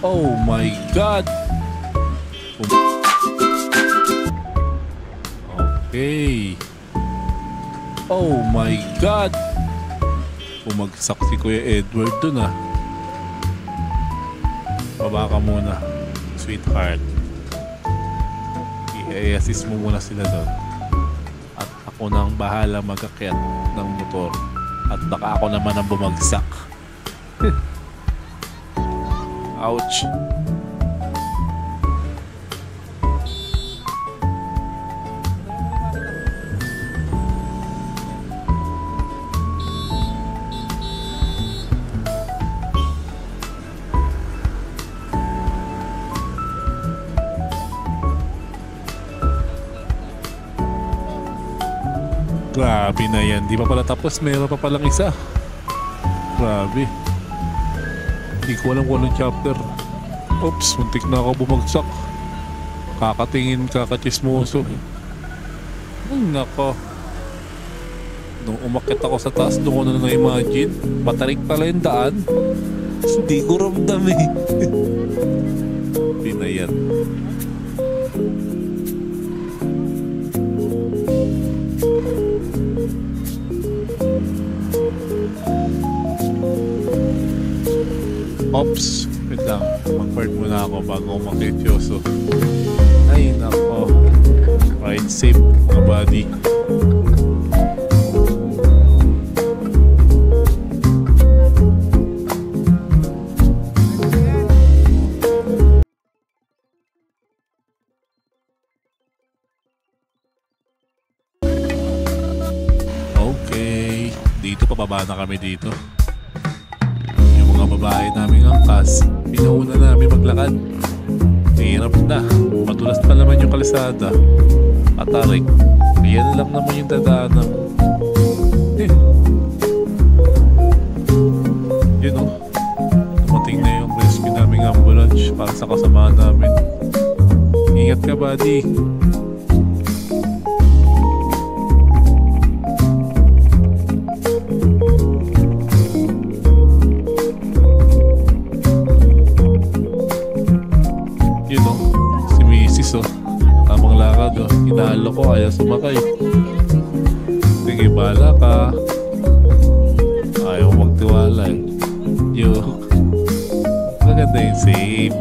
Oh my God! Okay. Oh my God! Bumagsak si Kuya Edward dun ah. Baba ka muna, sweetheart. I-assist mo muna sila dun. At ako nang bahala mag-akyat ng motor. At baka ako naman ang bumagsak. Ouch. Grabe na yan. Di pa pala tapos. Meron pa palang isa. Grabe. Hindi ko alam kung anong chapter. Oops, muntik na ako bumagsak. Kakatingin, kakachismoso. Ay, nako. Nung umakit ako sa taas, doon ko na na-imagine. Patarik pala yung daan. Hindi ko ramdam eh. Pinayan. Ops, wait lang. Mag-part muna ako bago umakityoso. Ay, nako. Ride safe, mga buddy. Okay. Dito, pababa na kami dito. Babae namin angkas, pinauna namin maglakad. Hirap na, madulas pa naman yung kalsada. Patarik, yan lang naman yung dadaanan. Yun o, dumating na yung rescue naming ambulance para sa kasama namin. Ingat ka, buddy. Tamang lakad oh. Inalo ko, ayaw sumakay. Sige, bala ka. Ayaw magtiwala eh. Maganda yung safe.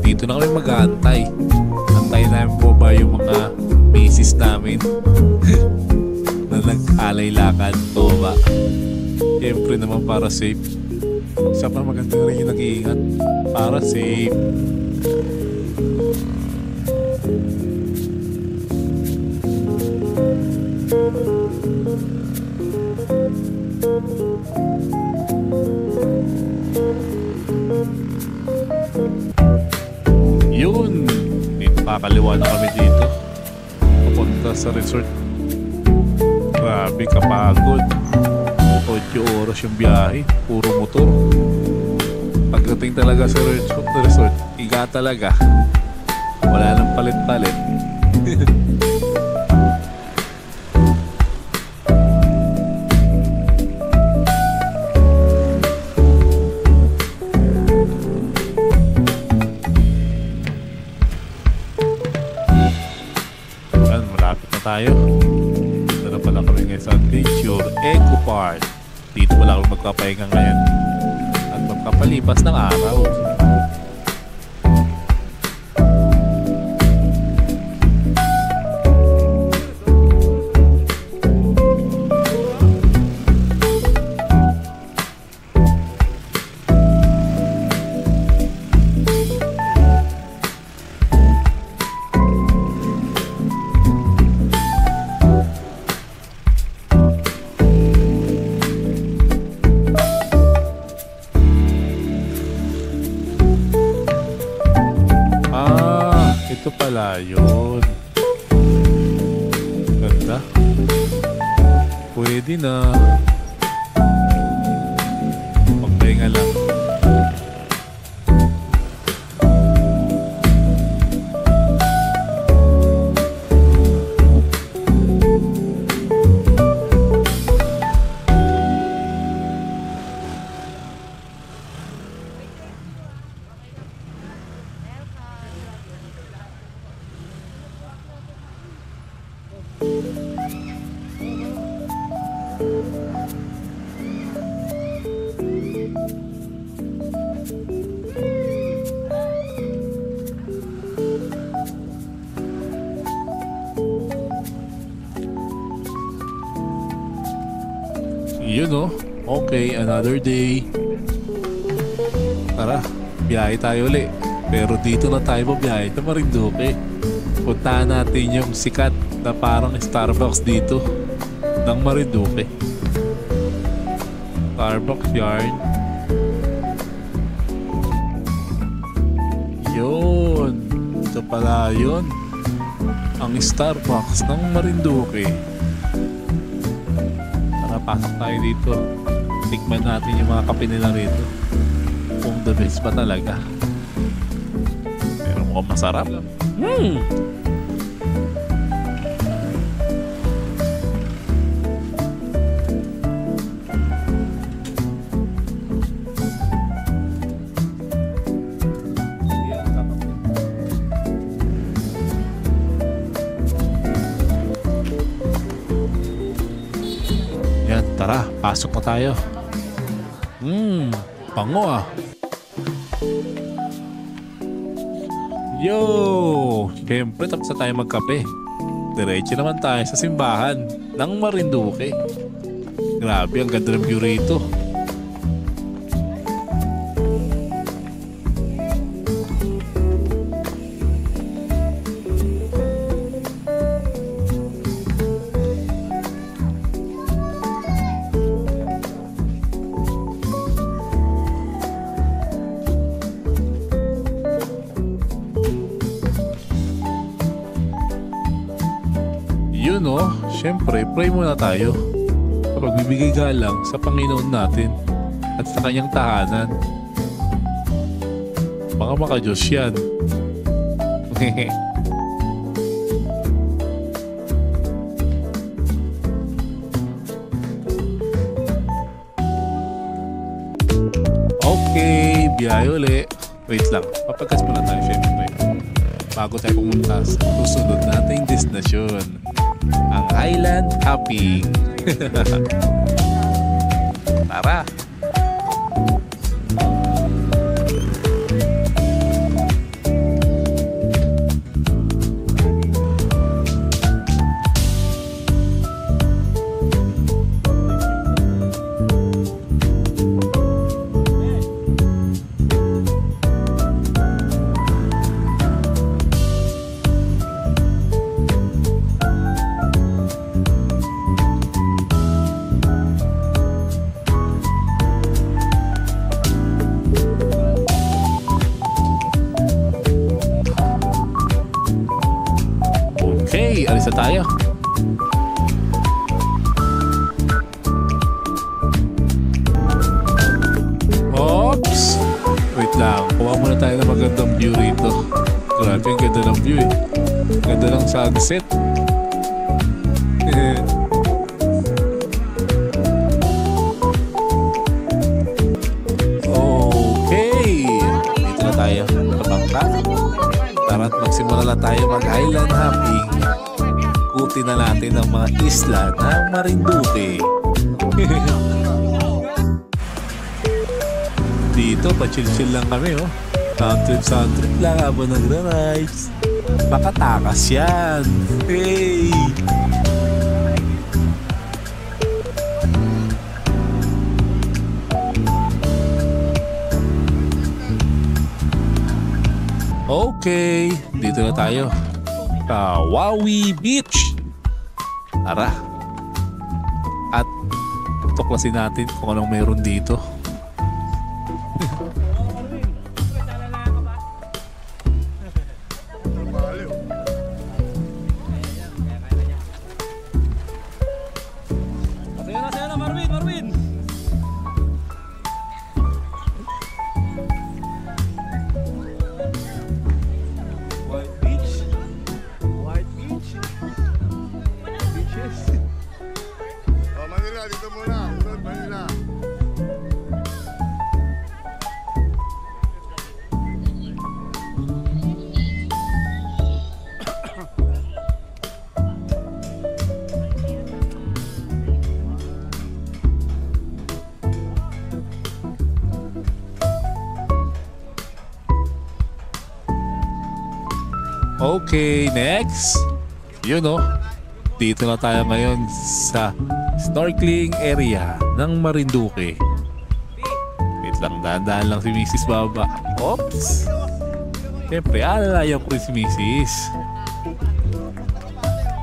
Dito na kami mag-aantay. Antay namin po ba yung mga misis namin na nag-alay lakad o ba? Siyempre naman para safe. Isa pa maganda rin yung nag-iingat para safe. Yun, dito kakaliwa na kami dito papunta sa resort. Grabe kapagod. 8 oras yung biyahe, puro motor. Pagdating talaga sa resort, higa talaga. Wala nang palit-palit. Tayo. Dito na pala kami ngayon sa Adventure Eco Park. Dito pala kami magpapahinga ngayon at magpapalipas ng araw. Ito pala yun. Ganda. Pwede na. Pagpahinga lang. Yun oh. Okay, another day. Tara, biyahe tayo ulit. Pero dito na tayo mabiyahe sa Marinduque. Puntahan natin yung sikat na parang Starbucks dito ng Marinduque. Starbucks yarn. Yun. Ito pala yun. Ang Starbucks ng Marinduque. Pasok tayo dito. Tikman natin yung mga kape nila rito. Kung the best pa talaga. Pero mukhang masarap. Tara, pasok na tayo. Pango ah. Yo! Siyempre tapos na tayo magkape. Diretso naman tayo sa simbahan ng Marinduque. Grabe, ang ganda ng view rito. Yun oh, syempre pray muna tayo kapag bibigay galang sa Panginoon natin at sa kanyang tahanan. Mga maka-Diyos yan. Okay, biyahe uli. Wait lang, papagkas muna tayo syempre bago tayo pumunta sa susunod nating destinasyon, ang Highland Hopping. Tara! Okay, alis na tayo. Oops! Wait lang, kuha muna tayo ng magandang view rito. Grabe, ang ganda ng view eh. Ganda ng sunset. Okay, dito na tayo sa bangka. Tara't magsimula na tayo mag-Highland Hopping. Ikutin na natin ang mga isla ng Marinduque. Dito, pa-chill-chill lang kami oh. Sound trip lang habang nagra-rides. Baka takas yan. Hey! Okay, dito na tayo. Kawawi Beach. Tara. At tuklasin natin kung anong meron dito. Okay, next. Yun oh. Dito na tayo ngayon sa snorkeling area ng Marinduque. Wait lang, dahan-dahan lang si Mrs. Baba. Oops. Siyempre, alalayan ko rin si Mrs.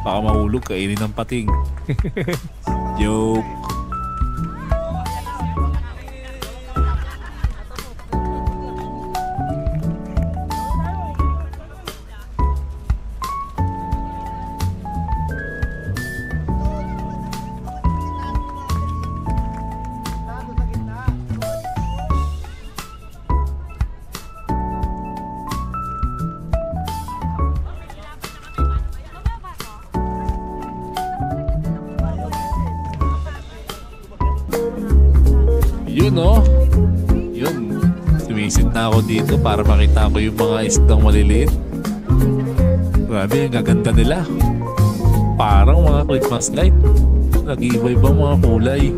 Baka mahulog, kainin ng pating. Joke. Yun oh. Yun. Sumisit na ako dito para makita ko yung mga isdang maliliit. Grabe, ang gaganda nila. Parang mga Christmas light. Nag-iiba-ibang mga kulay.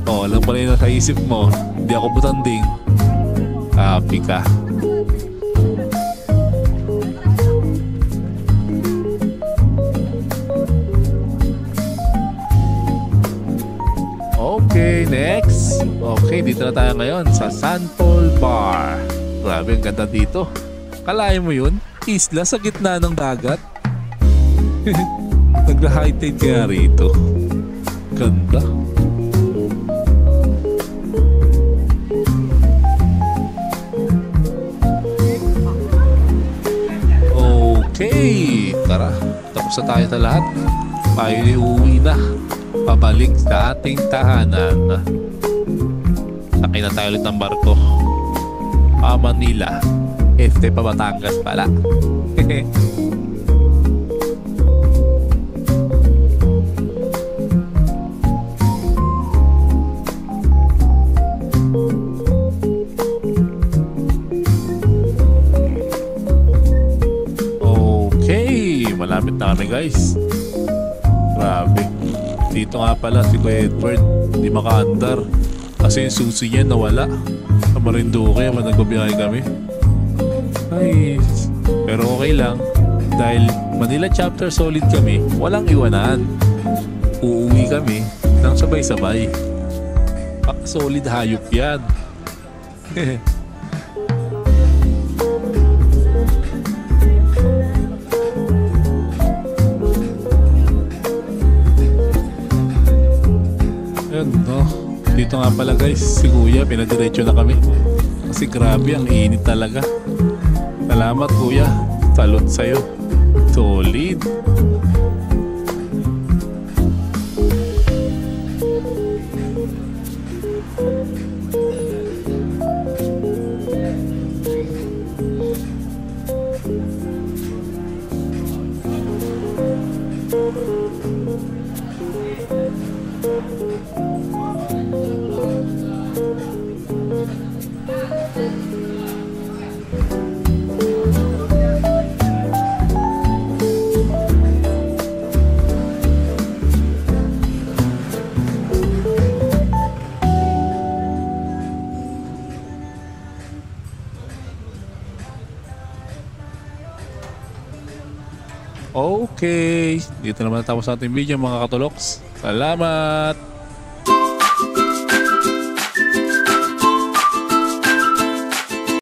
Alam pala yung nasa isip mo. Hindi ako butanding. Happy ka. Okay, next. Okay, dito na tayo ngayon sa San Paul Bar. Grabe, ang ganda dito. Kalahin mo yun? Isla sa gitna ng dagat. Nagla-high tide kaya rito. Ganda. Okay, tara. Tapos na tayo sa lahat. Tayo uuwi na. Pabalik sa ating tahanan. Sakay na tayo ulit ng barko. Manila. Este pa Batangas pala. Okay, malapit na kami guys. Grabe. Dito nga pala si Kuya Edward, hindi makaandar kasi yung susi niya nawala sa Marinduque habang nagbabiyahe kami. Ay, pero okay lang dahil Manila chapter solid kami, walang iwanan. Uuwi kami nang sabay-sabay. Solid hayop yan. No? Dito nga pala guys, si Kuya pinadiretso na kami kasi grabe ang init talaga. Salamat Kuya, salute sa'yo. Solid. Okay, dito naman natapos ating video mga katuloks. Salamat!